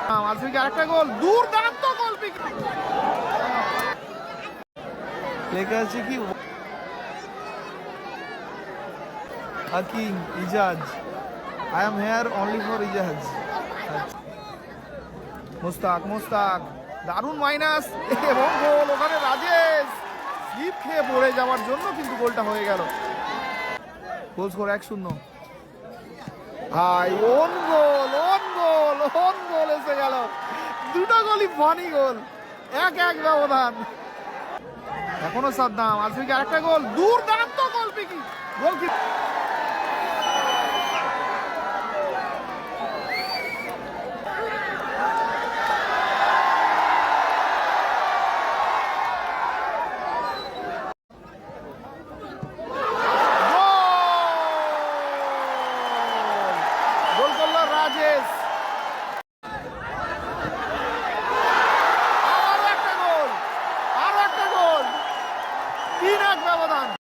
আজকে আরেকটা গোল, দুর্দান্ত গোল। লেখা আছে কি Hakim Ijaz, I am here only for Ijaz. Mushtaq Mushtaq দারুণ মাইনাস এবং গোল। ওখানে রাজেশ স্লিপ খেয়ে পড়ে যাওয়ার জন্য কিন্তু গোলটা হয়ে গেল। Goal score 1-0। ভাই own goal, own goal, own goal এসে গেল। দুটো গোলই ফানি গোল, 1-1 ব্যবধান। এখনো সাদ্দাম, আজকে আরেকটা গোল, দুর্দান্ত গোল। পিকি গোল কি গোল করলো রাজেশ। আরো একটা গোল, আরো একটা গোল, 3-1 ব্যবধান।